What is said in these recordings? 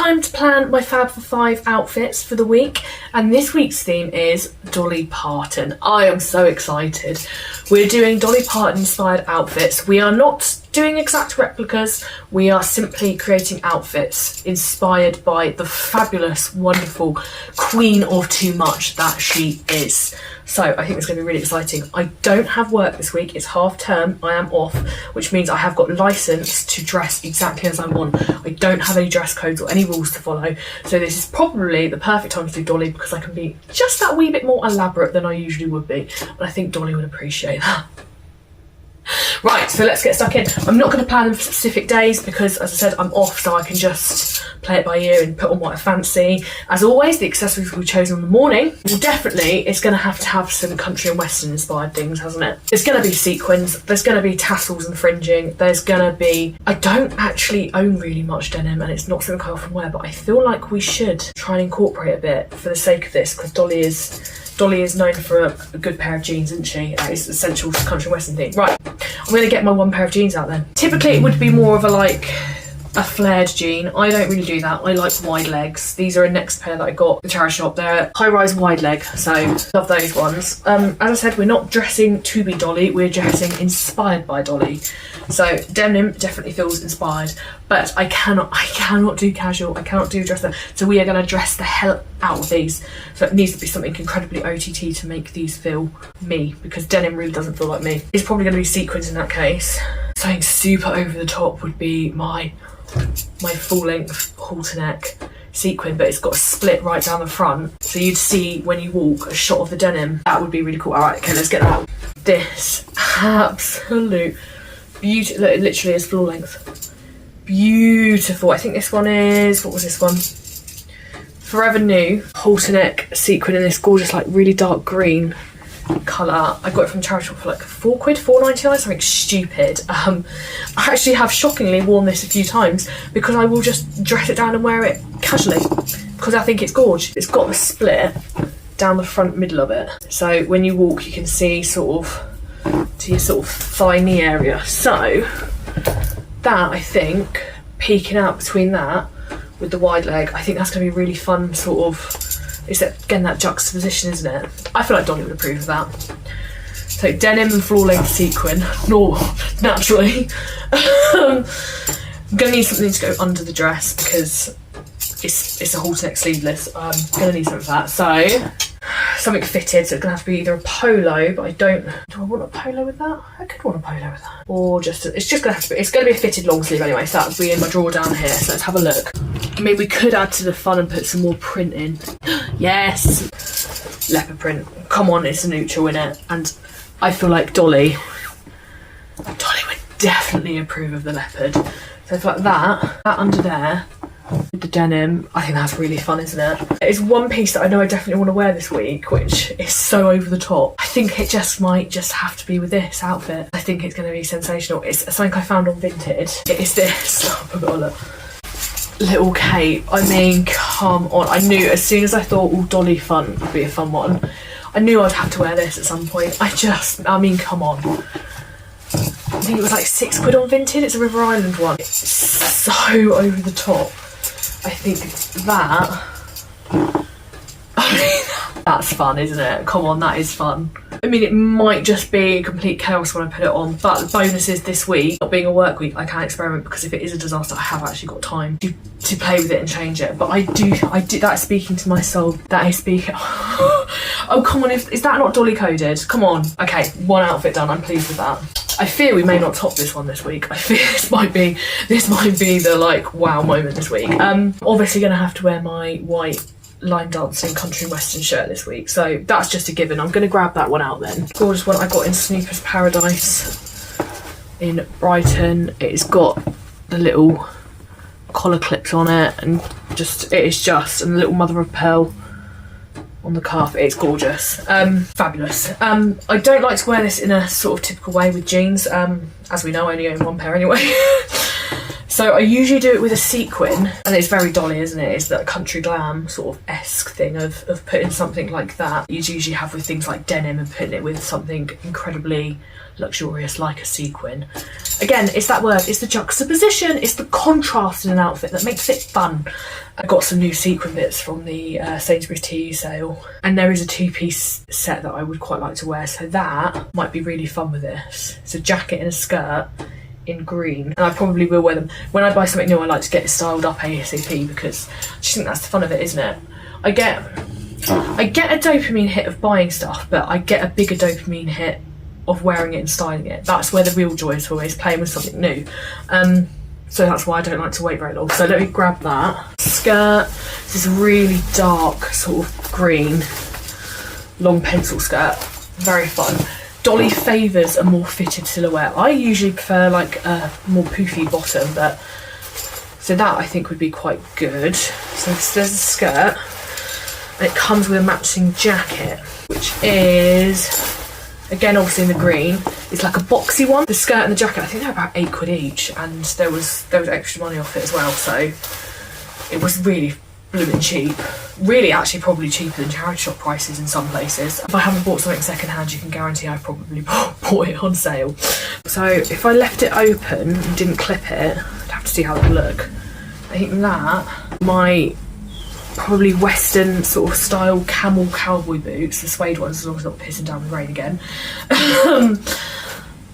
time to plan my Fab for 5 outfits for the week, and this week's theme is Dolly Parton. I am so excited. We're doing Dolly Parton inspired outfits. We are not doing exact replicas, we are simply creating outfits inspired by the fabulous, wonderful queen of too much that she is. So I think it's going to be really exciting. I don't have work this week, it's half term, I am off, which means I have got license to dress exactly as I want. I don't have any dress codes or any rules to follow, so this is probably the perfect time to do Dolly because I can be just that wee bit more elaborate than I usually would be, and I think Dolly would appreciate that. Right, so let's get stuck in. I'm not going to plan them for specific days because, as I said, I'm off, so I can just play it by ear and put on what I fancy. As always, the accessories we've chosen in the morning, well, definitely it's going to have some country and western inspired things, hasn't it? There's going to be sequins, there's going to be tassels and fringing, there's going to be... I don't actually own really much denim and it's not something I often wear, but I feel like we should try and incorporate a bit for the sake of this because Dolly is known for a good pair of jeans, isn't she? That is essential to country and western thing. Right, I'm going to get my one pair of jeans out then. Typically it would be more of a flared jean. I don't really do that. I like wide legs. These are a next pair that I got at the charity shop. They're high-rise wide leg, so love those ones. As I said, we're not dressing to be Dolly, we're dressing inspired by Dolly. So denim definitely feels inspired, but I cannot do casual, I cannot do dress up. So we are going to dress the hell out of these. So it needs to be something incredibly OTT to make these feel me, because denim really doesn't feel like me. It's probably going to be sequins in that case. Something super over the top would be my full length halter neck sequin, but it's got a split right down the front, so you'd see when you walk a shot of the denim. That would be really cool. All right, okay, let's get that. This absolute beauty, look, it literally is full length, beautiful. I think this one is, what was this one? Forever New halter neck sequin in this gorgeous, like really dark green colour. I got it from charity shop for like £4, £4.99, something stupid. I actually have shockingly worn this a few times because I will just dress it down and wear it casually because I think it's gorgeous. It's got the split down the front middle of it, so when you walk you can see sort of to your sort of thigh knee area. So that, I think, peeking out between that with the wide leg, I think that's going to be really fun sort of. It's again that juxtaposition, isn't it? I feel like Dolly would approve of that. So denim and floor length sequin, no, naturally. I'm gonna need something to go under the dress because it's a halter neck sleeveless. I'm gonna need something for that. So something fitted, so it's gonna have to be either a polo, but do I want a polo with that? I could want a polo with that. Or it's gonna be a fitted long sleeve anyway, so that'll be in my drawer down here, so let's have a look. I mean, we could add to the fun and put some more print in. Yes! Leopard print. Come on, it's a neutral in it. And I feel like Dolly would definitely approve of the leopard. So I feel like that under there, with the denim, I think that's really fun, isn't it? It's one piece that I know I definitely want to wear this week, which is so over the top. I think it just might just have to be with this outfit. I think it's going to be sensational. It's something I found on Vinted. It is this. Oh my god, look. Little cape. I mean, come on. I knew as soon as I thought, oh, Dolly fun would be a fun one, I knew I'd have to wear this at some point. I mean, come on. I think it was like £6 on Vinted. It's a River Island one. It's so over the top. I think that, that's fun, isn't it? Come on, that is fun. I mean, it might just be complete chaos when I put it on, but the bonus is this week, not being a work week, I can experiment because if it is a disaster, I have actually got time to play with it and change it. But I do, that's speaking to my soul. That is speaking. Oh, come on, is that not Dolly coded? Come on. Okay, one outfit done, I'm pleased with that. I fear we may not top this one this week. I fear this might be the like wow moment this week. Obviously gonna have to wear my white line dancing country western shirt this week, so that's just a given. I'm gonna grab that one out then. Gorgeous one I got in Snoopers Paradise in Brighton. It's got the little collar clips on it and and the little mother of pearl on the calf. It's gorgeous. Fabulous. I don't like to wear this in a sort of typical way with jeans. As we know, I only own one pair anyway. So I usually do it with a sequin, and it's very Dolly, isn't it? It's that country glam sort of esque thing of putting something like that you'd usually have with things like denim and putting it with something incredibly luxurious like a sequin. Again, it's that word, it's the juxtaposition, it's the contrast in an outfit that makes it fun. I got some new sequin bits from the Sainsbury's TU sale, and there is a two-piece set that I would quite like to wear, so that might be really fun with this. It's a jacket and a skirt in green, and I probably will wear them. When I buy something new, I like to get it styled up ASAP because I just think that's the fun of it, isn't it? I get a dopamine hit of buying stuff, but I get a bigger dopamine hit of wearing it and styling it. That's where the real joy is, always playing with something new. So that's why I don't like to wait very long. So let me grab that. Skirt, this is really dark sort of green, long pencil skirt, very fun. Dolly favours a more fitted silhouette. I usually prefer like a more poofy bottom, but so that I think would be quite good. So there's a skirt, and it comes with a matching jacket, which is, again, obviously in the green. It's like a boxy one. The skirt and the jacket, I think they're about £8 each, and there was extra money off it as well, so it was really blooming cheap. Really, actually, probably cheaper than charity shop prices in some places. If I haven't bought something second hand, you can guarantee I probably bought it on sale. So if I left it open and didn't clip it, I'd have to see how it would look. I think that my probably Western sort of style camel cowboy boots, the suede ones, as long as it's not pissing down with rain again,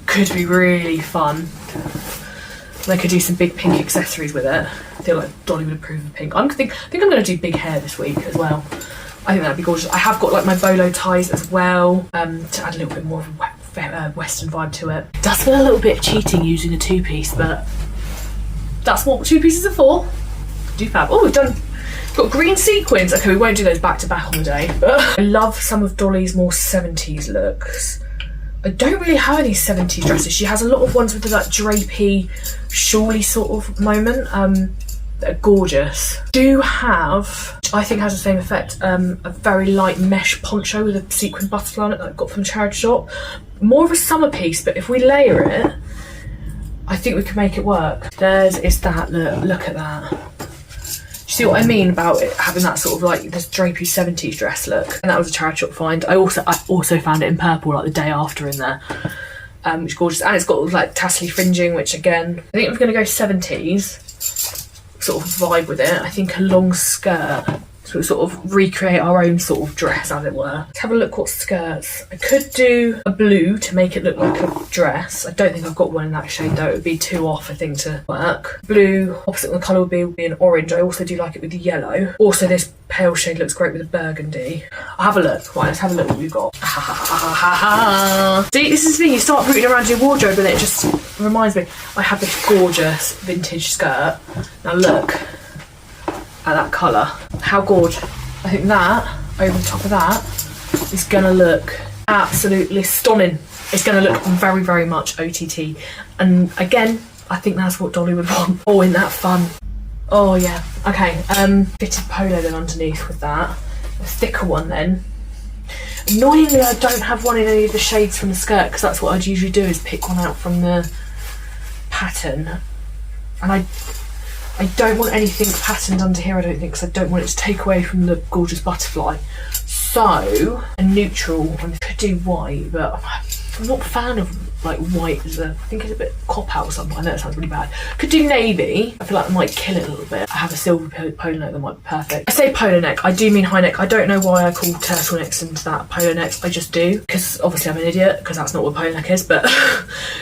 could be really fun. And I could do some big pink accessories with it. I feel like Dolly would approve of pink. I think I'm going to do big hair this week as well. I think that'd be gorgeous. I have got like my bolo ties as well, to add a little bit more of a Western vibe to it. It does feel a little bit cheating using a two-piece, but that's what two pieces are for. Do fab. Oh, we've got green sequins. Okay, we won't do those back to back on the day, but I love some of Dolly's more 70s looks. I don't really have any 70s dresses. She has a lot of ones with that drapey, shawly sort of moment that are gorgeous. Do have, I think has the same effect, a very light mesh poncho with a sequin butterfly on it that I got from the charity shop. More of a summer piece, but if we layer it, I think we can make it work. It's that, look at that. See what I mean about it having that sort of like this drapey 70s dress look? And that was a charity shop find. I also found it in purple like the day after in there, which is gorgeous. And it's got like tassely fringing, which again, I think I'm going to go 70s sort of vibe with it. I think a long skirt, so we sort of recreate our own sort of dress, as it were. Let's have a look what skirts. I could do a blue to make it look like a dress. I don't think I've got one in that shade though. It would be too off, I think, to work. Blue, opposite the colour would be an orange. I also do like it with the yellow. Also, this pale shade looks great with a burgundy. I'll have a look. Right, let's have a look what we've got. See, this is the thing. You start rooting around your wardrobe and it just reminds me. I have this gorgeous vintage skirt. Now look at that colour. How gorgeous. I think that, over the top of that, is gonna look absolutely stunning. It's gonna look very, very much OTT. And again, I think that's what Dolly would want. Oh, isn't that fun? Oh yeah. Okay, fitted polo then underneath with that. A thicker one then. Annoyingly, I don't have one in any of the shades from the skirt, because that's what I'd usually do, is pick one out from the pattern. And I don't want anything patterned under here, I don't think, because I don't want it to take away from the gorgeous butterfly. So, a neutral, I could do white, but I'm not a fan of like white as I think it's a bit cop out or something. I know that sounds really bad. Could do navy. I feel like I might kill it a little bit. I have a silver polo neck that might be perfect. I say polo neck, I do mean high neck. I don't know why I call turtlenecks into that polo necks. I just do, because obviously I'm an idiot, because that's not what polo neck is, but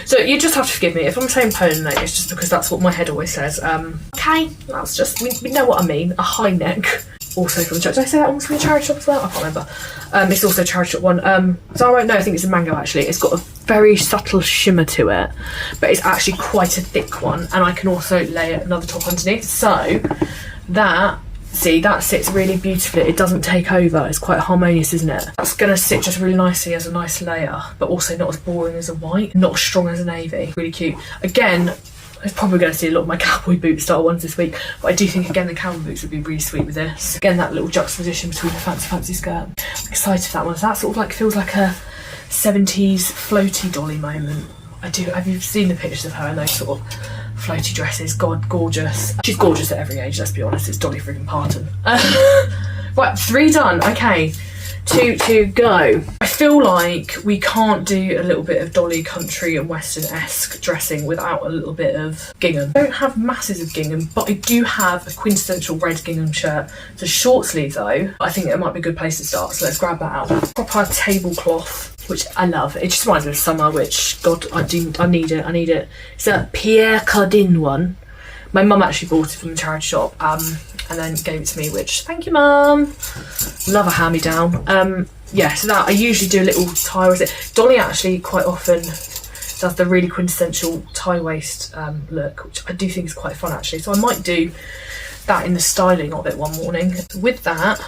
so you just have to forgive me if I'm saying polo neck. It's just because that's what my head always says. Okay, that's just, we know what I mean. A high neck. Also from the church. Did I say that one was from the charity shop as well? I can't remember. It's also a charity shop one. Zara, no, I think it's a mango actually. It's got a very subtle shimmer to it, but it's actually quite a thick one, and I can also layer another top underneath. So that, see, that sits really beautifully. It doesn't take over. It's quite harmonious, isn't it? That's gonna sit just really nicely as a nice layer, but also not as boring as a white, not as strong as a navy. Really cute. Again, I'm probably going to see a lot of my cowboy boot style ones this week, but I do think again the cowboy boots would be really sweet with this. Again, that little juxtaposition between the fancy skirt. I'm excited for that one. So that sort of like feels like a 70s floaty Dolly moment. I do. Have you seen the pictures of her in those sort of floaty dresses. God, gorgeous. She's gorgeous at every age, let's be honest. It's Dolly friggin' Parton. Right, 3 done. Okay, 2 to go. I feel like we can't do a little bit of Dolly country and western-esque dressing without a little bit of gingham. I don't have masses of gingham, but I do have a quintessential red gingham shirt. It's a short sleeve though. I think it might be a good place to start, so let's grab that out. Proper tablecloth, which I love. It just reminds me of summer, which, God, I need it. It's a Pierre Cardin one. My mum actually bought it from the charity shop and then gave it to me, which, thank you, Mum. Love a hand-me-down. Yeah, so that, I usually do a little tie with it. Dolly actually quite often does the really quintessential tie waist look, which I do think is quite fun actually. So I might do that in the styling of it one morning. With that,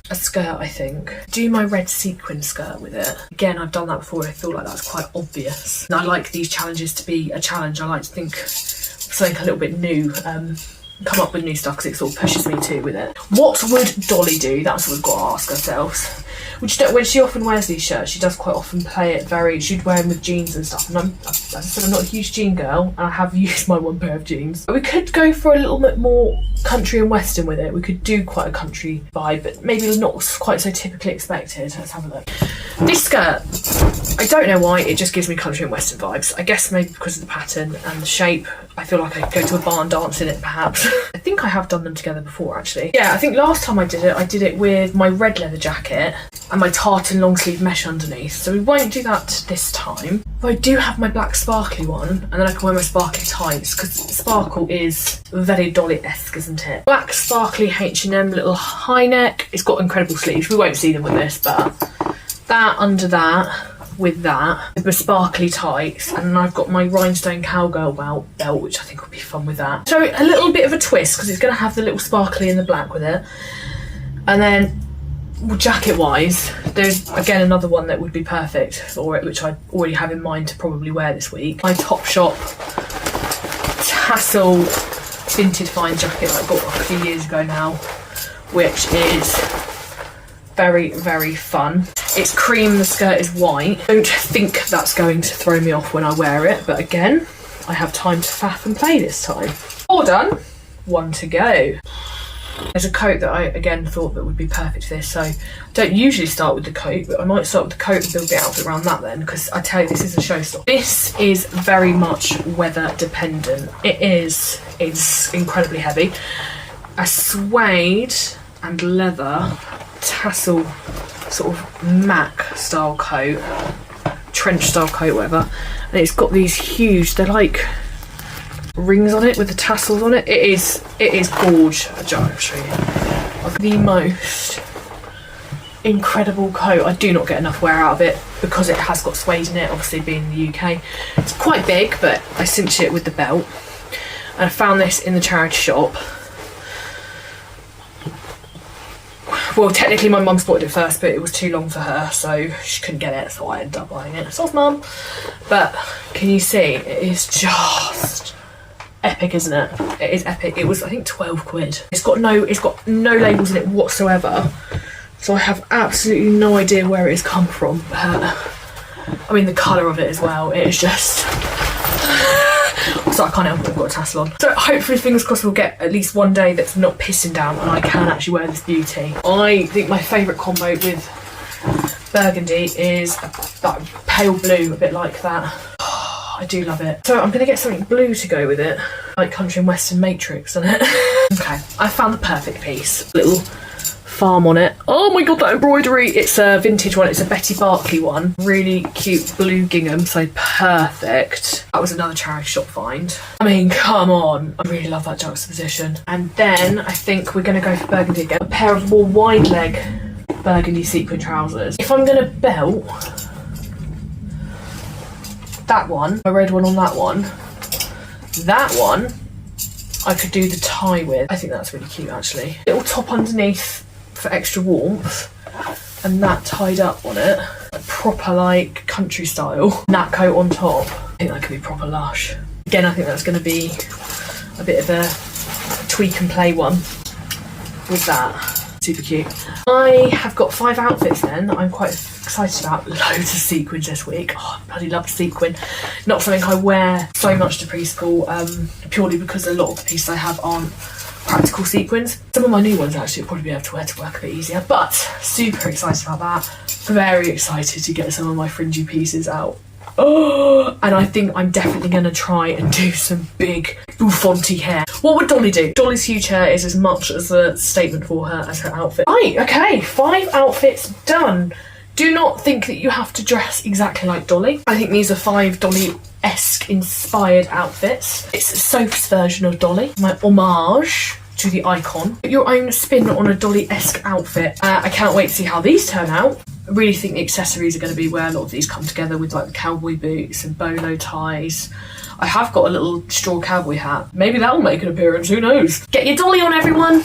a skirt, I think. Do my red sequin skirt with it. Again, I've done that before. I feel like that's quite obvious. And I like these challenges to be a challenge. I like to think something a little bit new, come up with new stuff, because it sort of pushes me too with it. What would Dolly do? That's what we've got to ask ourselves. Which, when she often wears these shirts, she does quite often play it very, she'd wear them with jeans and stuff, and as I said, I'm not a huge jean girl, and I have used my one pair of jeans. But we could go for a little bit more country and western with it. We could do quite a country vibe, but maybe not quite so typically expected. Let's have a look. This skirt, I don't know why, it just gives me country and western vibes. I guess maybe because of the pattern and the shape. I feel like I could go to a barn dance in it, perhaps. I think I have done them together before, actually. Yeah, I think last time I did it with my red leather jacket and my tartan long sleeve mesh underneath. So we won't do that this time. But I do have my black sparkly one, and then I can wear my sparkly tights, because sparkle is very Dolly-esque, isn't it? Black sparkly H&M little high neck. It's got incredible sleeves. We won't see them with this, but that under that, with that, with my sparkly tights, and then I've got my rhinestone cowgirl belt, which I think would be fun with that. So a little bit of a twist, because it's going to have the little sparkly and the black with it. And then, well, jacket wise, there's again another one that would be perfect for it, which I already have in mind to probably wear this week. My Topshop tassel vintage fine jacket that I got a few years ago now, which is very, very fun. It's cream, the skirt is white. I don't think that's going to throw me off when I wear it, but again, I have time to faff and play this time. All done, 1 to go. There's a coat that I, again, thought that would be perfect for this, so I don't usually start with the coat, but I might start with the coat and build the outfit around that then, because I tell you, this is a showstopper. This is very much weather dependent. It's incredibly heavy. A suede and leather tassel sort of Mac style coat, trench style coat, whatever, and it's got these huge, they're like rings on it with the tassels on it. It is gorge. I'll show you. Like the most incredible coat. I do not get enough wear out of it because it has got suede in it, obviously being in the UK. It's quite big, but I cinched it with the belt, and I found this in the charity shop. Well, technically my mum spotted it first, but it was too long for her, so she couldn't get it, so I ended up buying it. Soft mum. But can you see, it is just epic, isn't it? It is epic. It was, I think, 12 quid. It's got no labels in it whatsoever, so I have absolutely no idea where it has come from. I mean, the colour of it as well, it is just... So I can't help it, I've got a tassel on. So hopefully, fingers crossed, we'll get at least one day that's not pissing down and I can actually wear this beauty. I think my favourite combo with burgundy is that pale blue, a bit like that. I do love it. So I'm going to get something blue to go with it, like country and western matrix on it. Okay, I found the perfect piece. Little farm on it. Oh my god, that embroidery! It's a vintage one. It's a Betty Barclay one. Really cute blue gingham, so perfect. That was another charity shop find. I mean, come on. I really love that juxtaposition. And then I think we're going to go for burgundy again. A pair of more wide leg burgundy sequin trousers. If I'm going to belt that one, a red one on that one I could do the tie with. I think that's really cute actually. Little top underneath for extra warmth, and that tied up on it, a proper like country style. That coat on top, I think that could be proper lush. Again, I think that's going to be a bit of a tweak and play one with that. Super cute. I have got 5 outfits then that I'm quite excited about. Loads of sequins this week. Oh, I bloody love sequin. Not something I wear so much to preschool, purely because a lot of the pieces I have aren't practical sequins. Some of my new ones actually will probably be able to wear to work a bit easier, but super excited about that. Very excited to get some of my fringy pieces out. Oh, and I think I'm definitely going to try and do some big bouffanty hair. What would Dolly do? Dolly's huge hair is as much as a statement for her as her outfit. Right, okay, 5 outfits done. Do not think that you have to dress exactly like Dolly. I think these are 5 Dolly-esque inspired outfits. It's Soph's version of Dolly, my homage to the icon. Put your own spin on a Dolly-esque outfit. I can't wait to see how these turn out. I really think the accessories are going to be where a lot of these come together, with like the cowboy boots and bolo ties. I have got a little straw cowboy hat. Maybe that'll make an appearance, who knows? Get your Dolly on, everyone!